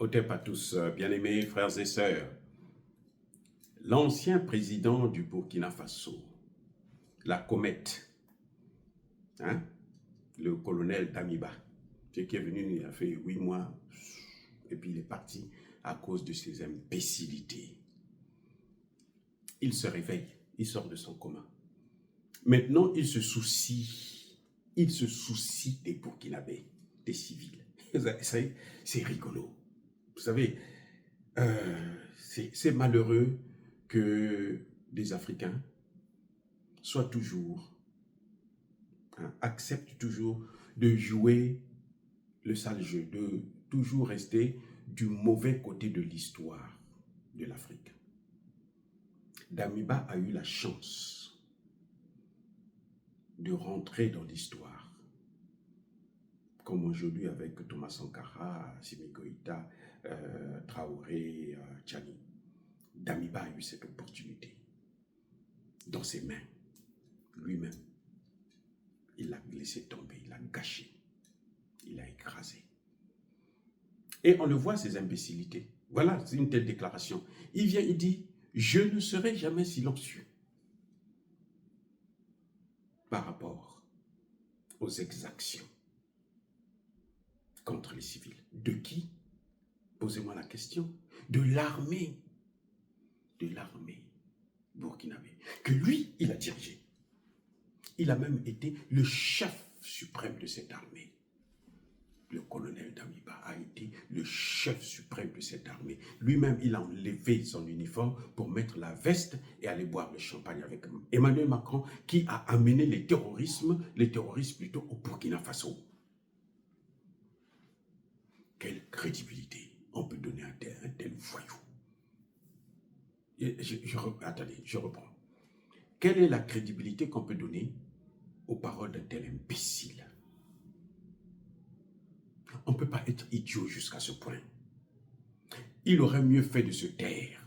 Otep à tous, bien-aimés frères et sœurs. L'ancien président du Burkina Faso, la comète, hein, le colonel Damiba, qui est venu, il a fait 8 mois, et puis il est parti à cause de ses imbécilités. Il se réveille, il sort de son coma. Maintenant, il se soucie des Burkinabés, des civils. C'est rigolo. Vous savez, c'est malheureux que des Africains soient toujours, acceptent toujours de jouer le sale jeu, de toujours rester du mauvais côté de l'histoire de l'Afrique. Damiba a eu la chance de rentrer dans l'histoire, comme aujourd'hui avec Thomas Sankara, Assimi Goïta, Traoré, Tchani. Damiba a eu cette opportunité dans ses mains, lui-même. Il l'a laissé tomber, il l'a gâché, il l'a écrasé. Et on le voit, ces imbécilités. Voilà, c'est une telle déclaration. Il vient, il dit, je ne serai jamais silencieux par rapport aux exactions contre les civils. De qui? Posez-moi la question. De l'armée burkinabé, que lui, il a dirigé. Il a même été le chef suprême de cette armée. Le colonel Damiba a été le chef suprême de cette armée. Lui-même, il a enlevé son uniforme pour mettre la veste et aller boire le champagne avec Emmanuel Macron, qui a amené les terroristes plutôt au Burkina Faso. Quelle crédibilité on peut donner à un tel voyou? Attendez, je reprends. Quelle est la crédibilité qu'on peut donner aux paroles d'un tel imbécile? On ne peut pas être idiot jusqu'à ce point. Il aurait mieux fait de se taire.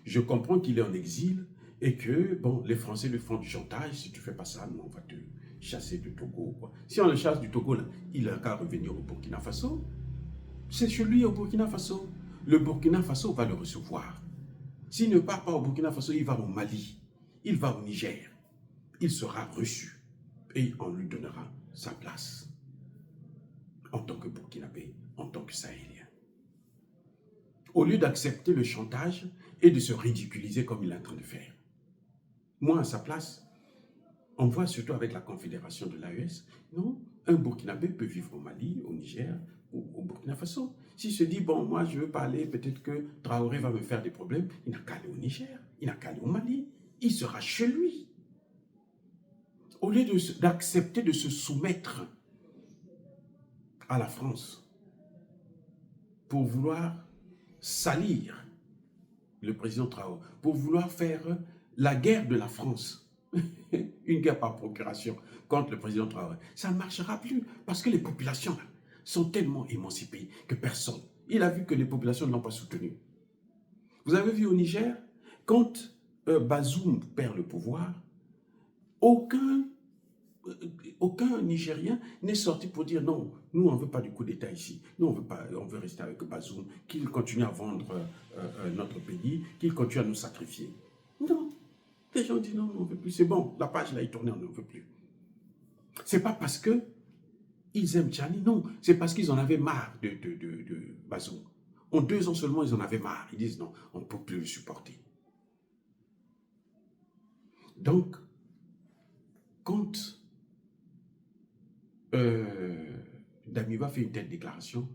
Je comprends qu'il est en exil et que, bon, les Français lui font du chantage. Si tu ne fais pas ça, nous, on va te chasser du Togo, quoi. Si on le chasse du Togo, là, il n'a qu'à revenir au Burkina Faso. C'est chez lui au Burkina Faso. Le Burkina Faso va le recevoir. S'il ne part pas au Burkina Faso, il va au Mali, il va au Niger. Il sera reçu et on lui donnera sa place en tant que Burkinabé, en tant que Sahélien. Au lieu d'accepter le chantage et de se ridiculiser comme il est en train de faire. Moi, à sa place, on voit surtout avec la confédération de l'AES, non, un Burkinabé peut vivre au Mali, au Niger ou au Burkina Faso. S'il se dit, bon, moi, je veux pas aller, peut-être que Traoré va me faire des problèmes, il n'a qu'à aller au Niger, il n'a qu'à aller au Mali, il sera chez lui. Au lieu d'accepter de se soumettre à la France pour vouloir salir le président Traoré, pour vouloir faire la guerre de la France, une guerre par procuration contre le président Traoré, ça ne marchera plus parce que les populations là, sont tellement émancipées que personne. Il a vu que les populations ne l'ont pas soutenu. Vous avez vu au Niger, quand Bazoum perd le pouvoir, aucun Nigérien n'est sorti pour dire non, nous on ne veut pas du coup d'État ici, nous on veut rester avec Bazoum, qu'il continue à vendre notre pays, qu'il continue à nous sacrifier. Non, les gens disent non, on ne veut plus, c'est bon, la page là est tournée, on ne veut plus. C'est pas parce que ils aiment Tchani, non, c'est parce qu'ils en avaient marre de Bazoum. En 2 ans seulement, ils en avaient marre. Ils disent non, on ne peut plus le supporter. Donc, quand Damiba fait une telle déclaration,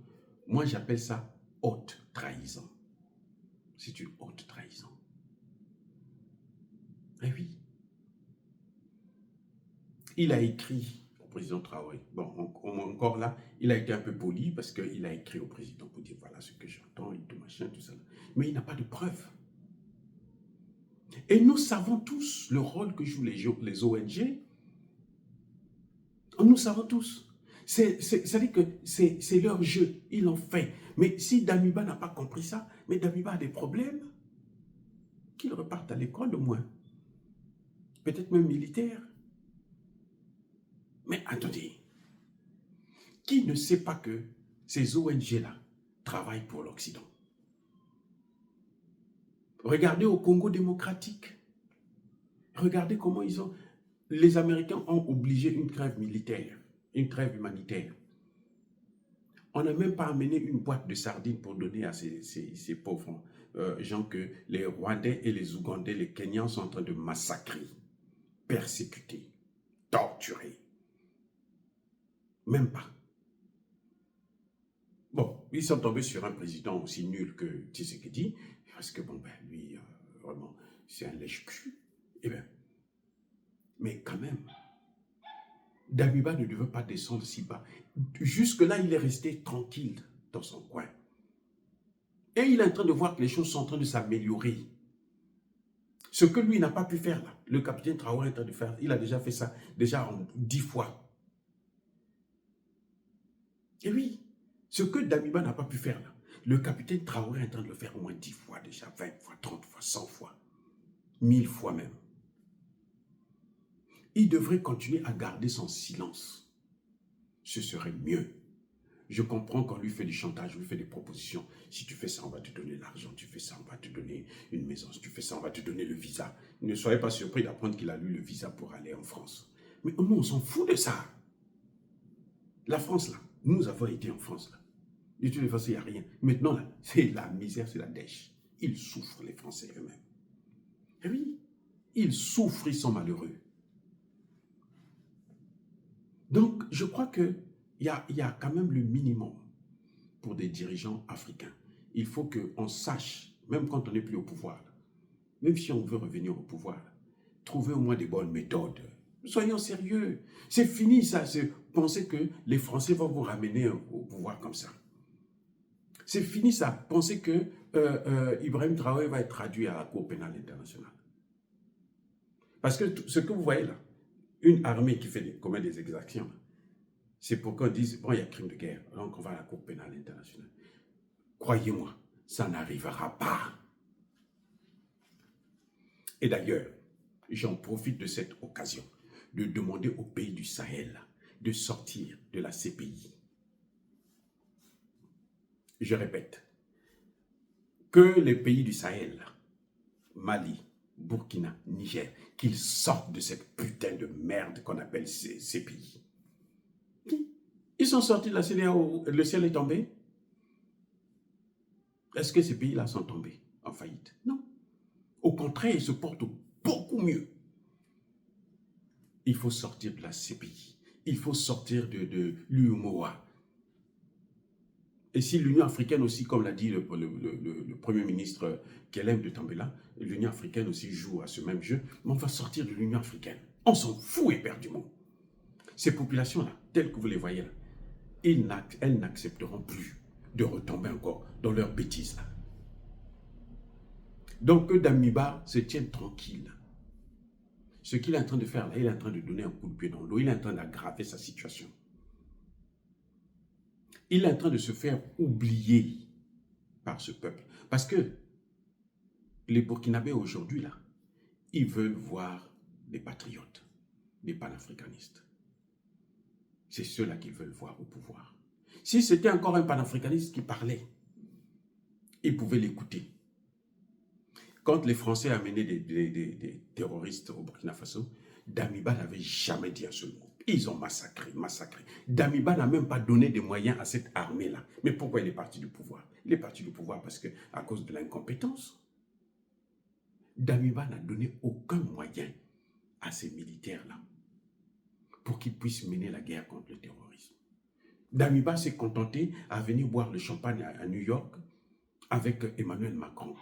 moi j'appelle ça haute trahison. C'est une haute trahison. Eh oui. Il a écrit au président Traoré. Bon, encore là, il a été un peu poli parce qu'il a écrit au président pour dire voilà ce que j'entends et tout machin, tout ça. Mais il n'a pas de preuves. Et nous savons tous le rôle que jouent les ONG. Nous savons tous. C'est-à-dire que c'est leur jeu, ils l'ont fait. Mais si Damiba n'a pas compris ça, mais Damiba a des problèmes, qu'il reparte à l'école au moins. Peut-être même militaire. Mais attendez, qui ne sait pas que ces ONG-là travaillent pour l'Occident. Regardez au Congo démocratique. Regardez comment les Américains ont obligé une trêve militaire, une trêve humanitaire. On n'a même pas amené une boîte de sardines pour donner à ces pauvres gens que les Rwandais et les Ougandais, les Kenyans sont en train de massacrer, persécuter, torturer. Même pas. Bon, ils sont tombés sur un président aussi nul que Tshisekedi, parce que bon, ben, lui, vraiment, c'est un lèche-cul. Eh bien, mais quand même, Damiba ne devait pas descendre si bas. Jusque-là, il est resté tranquille dans son coin. Et il est en train de voir que les choses sont en train de s'améliorer. Ce que lui n'a pas pu faire là, le capitaine Traoré est en train de faire, il a déjà fait ça, déjà en 10 fois. Et oui, ce que Damiba n'a pas pu faire là, le capitaine Traoré est en train de le faire au moins 10 fois déjà, 20 fois, 30 fois, 100 fois, 1000 fois même. Il devrait continuer à garder son silence. Ce serait mieux. Je comprends qu'on lui fait du chantage, on lui fait des propositions. Si tu fais ça, on va te donner l'argent. Tu fais ça, on va te donner une maison. Si tu fais ça, on va te donner le visa. Ne soyez pas surpris d'apprendre qu'il a eu le visa pour aller en France. Mais nous, on s'en fout de ça. La France, là, nous avons été en France, là. De toute façon, il n'y a rien. Maintenant, là, c'est la misère, c'est la dèche. Ils souffrent, les Français eux-mêmes. Et oui, ils souffrent, ils sont malheureux. Donc, je crois qu'il y a quand même le minimum pour des dirigeants africains. Il faut qu'on sache, même quand on n'est plus au pouvoir, même si on veut revenir au pouvoir, trouver au moins des bonnes méthodes. Soyons sérieux. C'est fini ça, c'est penser que les Français vont vous ramener au pouvoir comme ça. C'est fini ça, penser que Ibrahim Traoré va être traduit à la Cour pénale internationale. Parce que ce que vous voyez là, une armée qui commet des exactions, c'est pour qu'on dise, bon, il y a crime de guerre, donc on va à la Cour pénale internationale. Croyez-moi, ça n'arrivera pas. Et d'ailleurs, j'en profite de cette occasion de demander aux pays du Sahel de sortir de la CPI. Je répète, que les pays du Sahel, Mali, Burkina, Niger, qu'ils sortent de cette putain de merde qu'on appelle CPI. Ils sont sortis de la CEDEAO, le ciel est tombé. Est-ce que ces pays-là sont tombés en faillite? Non. Au contraire, ils se portent beaucoup mieux. Il faut sortir de la CPI. Il faut sortir de l'UMOA. Et si l'Union africaine aussi, comme l'a dit le Premier ministre Kelem de Tambela, l'Union africaine aussi joue à ce même jeu, mais on va sortir de l'Union africaine. On s'en fout éperdument. Ces populations-là, telles que vous les voyez là, elles n'accepteront plus de retomber encore dans leurs bêtises là. Donc que Damiba se tienne tranquille. Ce qu'il est en train de faire là, il est en train de donner un coup de pied dans l'eau, il est en train d'aggraver sa situation. Il est en train de se faire oublier par ce peuple. Parce que les Burkinabés aujourd'hui là, ils veulent voir des patriotes, des panafricanistes. C'est ceux-là qu'ils veulent voir au pouvoir. Si c'était encore un panafricaniste qui parlait, ils pouvaient l'écouter. Quand les Français amenaient des terroristes au Burkina Faso, Damiba n'avait jamais dit un seul mot. Ils ont massacré. Damiba n'a même pas donné des moyens à cette armée-là. Mais pourquoi il est parti du pouvoir? Il est parti du pouvoir parce que, à cause de l'incompétence. Damiba n'a donné aucun moyen à ces militaires-là pour qu'ils puissent mener la guerre contre le terrorisme. Damiba s'est contenté à venir boire le champagne à New York avec Emmanuel Macron.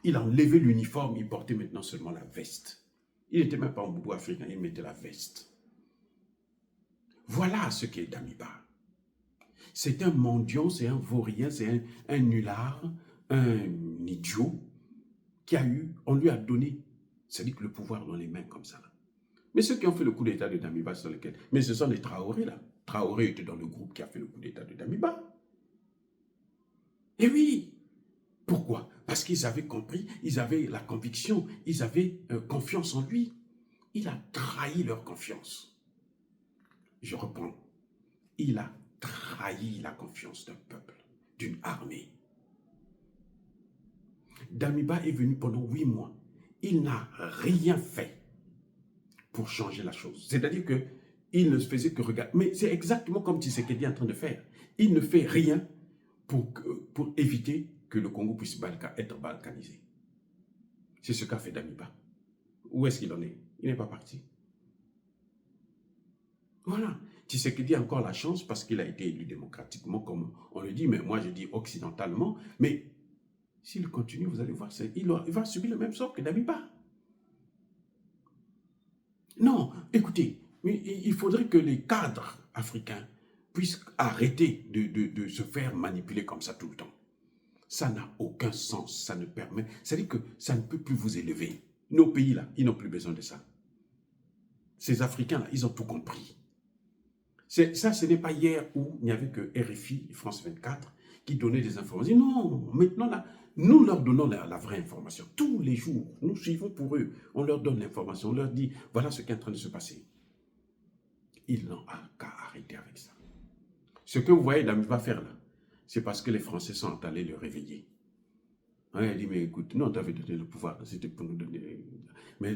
Il a enlevé l'uniforme, il portait maintenant seulement la veste. Il n'était même pas en boubou africain, il mettait la veste. Voilà ce qu'est Damiba. C'est un mendiant, c'est un vaurien, c'est un nulard, un idiot qui a eu, on lui a donné, c'est-à-dire que le pouvoir dans les mains comme ça. Mais ceux qui ont fait le coup d'état de Damiba, sur lequel, mais ce sont les Traoré là. Traoré était dans le groupe qui a fait le coup d'état de Damiba. Et oui, pourquoi? Parce qu'ils avaient compris, ils avaient la conviction, ils avaient confiance en lui. Il a trahi leur confiance. Je reprends. Il a trahi la confiance d'un peuple. d'une armée. Damiba est venu pendant 8 mois. Il n'a rien fait pour changer la chose. C'est-à-dire qu'il ne faisait que regarder. Mais c'est exactement comme Tshisekedi est en train de faire. Il ne fait rien pour éviter que le Congo puisse être balkanisé. C'est ce qu'a fait Damiba. Où est-ce qu'il en est? Il n'est pas parti. Voilà. Tshisekedi a encore la chance parce qu'il a été élu démocratiquement, comme on le dit, mais moi je dis occidentalement. Mais s'il continue, vous allez voir, il va subir le même sort que Damiba. Non, écoutez, il faudrait que les cadres africains puissent arrêter de se faire manipuler comme ça tout le temps. Ça n'a aucun sens, ça ne permet, c'est-à-dire que ça ne peut plus vous élever. Nos pays là, ils n'ont plus besoin de ça. Ces Africains là, ils ont tout compris. Ça, ce n'est pas hier où il n'y avait que RFI, France 24, qui donnaient des informations. Non, maintenant là, nous leur donnons la vraie information. Tous les jours, nous suivons pour eux. On leur donne l'information, on leur dit, voilà ce qui est en train de se passer. Ils n'ont qu'à arrêter avec ça. Ce que vous voyez Damiba faire là, c'est parce que les Français sont allés le réveiller. Il a dit, mais écoute, nous on t'avait donné le pouvoir, c'était pour nous donner... Mais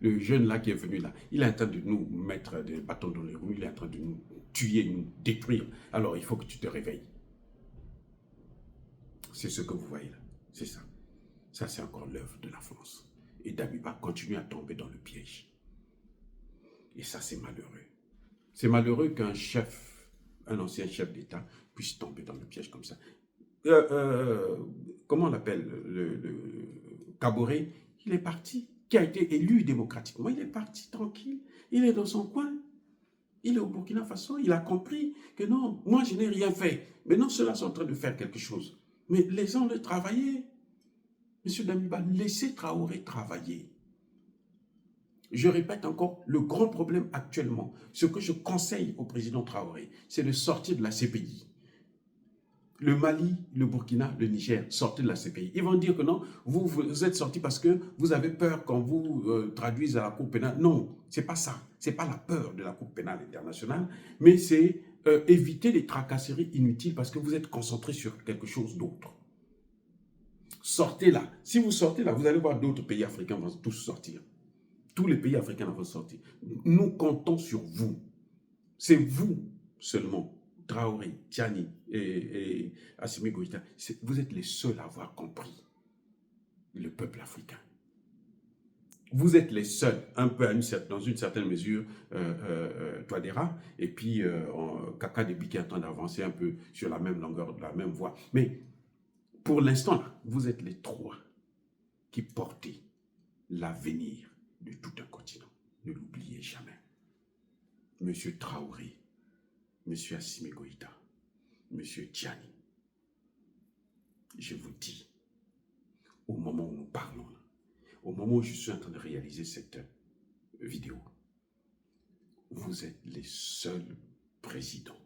le jeune là qui est venu là, il est en train de nous mettre des bâtons dans les roues, il est en train de nous tuer, nous détruire. Alors il faut que tu te réveilles. C'est ce que vous voyez là, c'est ça. Ça c'est encore l'œuvre de la France. Et Damiba continue à tomber dans le piège. Et ça c'est malheureux. C'est malheureux qu'un chef, un ancien chef d'État puisse tomber dans le piège comme ça. Comment on l'appelle, le Kaboré, il est parti, qui a été élu démocratiquement, il est parti tranquille, il est dans son coin, il est au Burkina Faso, il a compris que non, moi je n'ai rien fait, mais non, ceux-là sont en train de faire quelque chose. Mais laissons-le travailler. Monsieur Damiba, laissez Traoré travailler. Je répète encore, le grand problème actuellement, ce que je conseille au président Traoré, c'est de sortir de la CPI. Le Mali, le Burkina, le Niger, sortez de la CPI. Ils vont dire que non, vous êtes sortis parce que vous avez peur qu'on vous traduise à la Cour pénale. Non, c'est pas ça. C'est pas la peur de la Cour pénale internationale, mais c'est éviter les tracasseries inutiles parce que vous êtes concentrés sur quelque chose d'autre. Sortez là. Si vous sortez là, vous allez voir d'autres pays africains vont tous sortir. Tous les pays africains vont sortir. Nous comptons sur vous. C'est vous seulement. Traoré, Tiani et Assimi Goïta, vous êtes les seuls à avoir compris le peuple africain. Vous êtes les seuls, un peu dans une certaine mesure, Touadéra, et puis Kaka Déby qui est en train d'avancer un peu sur la même longueur, la même voie. Mais pour l'instant, vous êtes les trois qui portez l'avenir de tout un continent. Ne l'oubliez jamais. Monsieur Traoré, Monsieur Assimi Goïta, Monsieur Tiani, je vous dis, au moment où nous parlons, au moment où je suis en train de réaliser cette vidéo, vous êtes les seuls présidents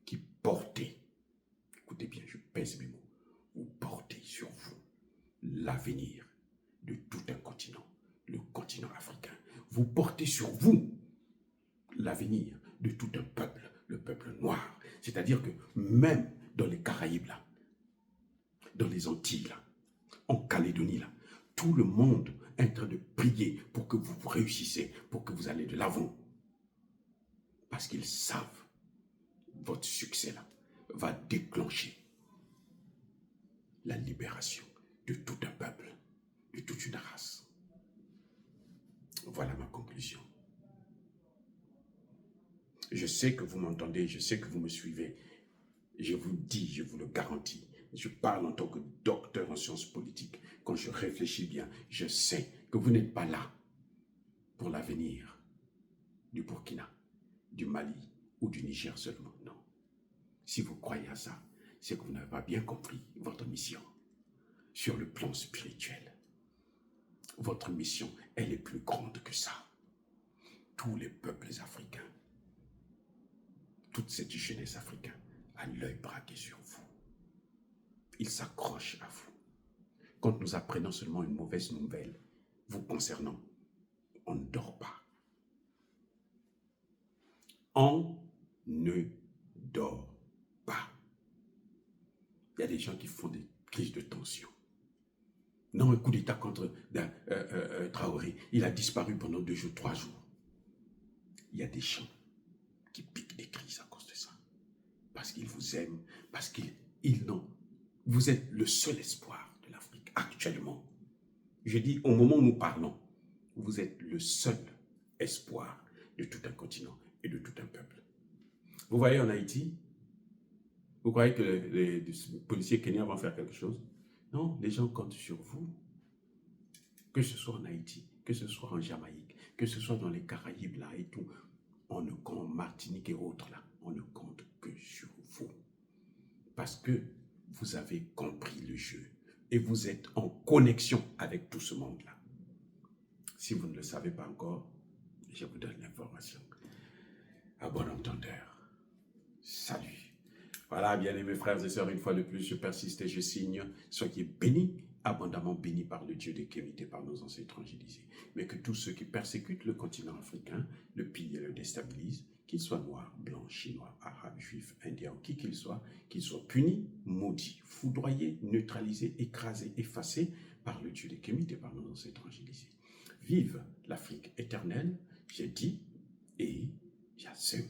qui portez, écoutez bien, je pèse mes mots, vous portez sur vous l'avenir de tout un continent, le continent africain. Vous portez sur vous l'avenir de tout un peuple, le peuple noir. C'est-à-dire que même dans les Caraïbes, là, dans les Antilles, là, en Calédonie, là, tout le monde est en train de prier pour que vous réussissez, pour que vous allez de l'avant. Parce qu'ils savent, votre succès là va déclencher la libération de tout un peuple, de toute une race. Voilà ma conclusion. Je sais que vous m'entendez, je sais que vous me suivez. Je vous dis, je vous le garantis, je parle en tant que docteur en sciences politiques. Quand je réfléchis bien, je sais que vous n'êtes pas là pour l'avenir du Burkina, du Mali ou du Niger seulement. Non. Si vous croyez à ça, c'est que vous n'avez pas bien compris votre mission sur le plan spirituel. Votre mission, elle est plus grande que ça. Tous les peuples africains, toute cette jeunesse africaine a l'œil braqué sur vous. Ils s'accrochent à vous. Quand nous apprenons seulement une mauvaise nouvelle vous concernant, on ne dort pas. On ne dort pas. Il y a des gens qui font des crises de tension. Non, un coup d'État contre Traoré. Il a disparu pendant 2 jours, 3 jours. Il y a des gens qui piquent des crises à cause de ça. Parce qu'ils vous aiment, parce qu'ils n'ont. Vous êtes le seul espoir de l'Afrique actuellement. Je dis, au moment où nous parlons, vous êtes le seul espoir de tout un continent et de tout un peuple. Vous voyez en Haïti, vous croyez que les policiers kenyans vont faire quelque chose? Non, les gens comptent sur vous. Que ce soit en Haïti, que ce soit en Jamaïque, que ce soit dans les Caraïbes là et tout, on ne compte, Martinique et autres là, on ne compte que sur vous. Parce que vous avez compris le jeu et vous êtes en connexion avec tout ce monde-là. Si vous ne le savez pas encore, je vous donne l'information. À bon entendeur. Salut. Voilà, bien-aimés frères et sœurs, une fois de plus, je persiste et je signe. Soyez bénis, abondamment bénis par le Dieu des Kémites et par nos ancêtres évangélisés. Mais que tous ceux qui persécutent le continent africain, le pillent et le déstabilisent, qu'ils soient noirs, blancs, chinois, arabes, juifs, indiens, qui qu'ils soient punis, maudits, foudroyés, neutralisés, écrasés, effacés par le Dieu des Kémites et par nos ancêtres évangélisés. Vive l'Afrique éternelle, j'ai dit, et j'assume.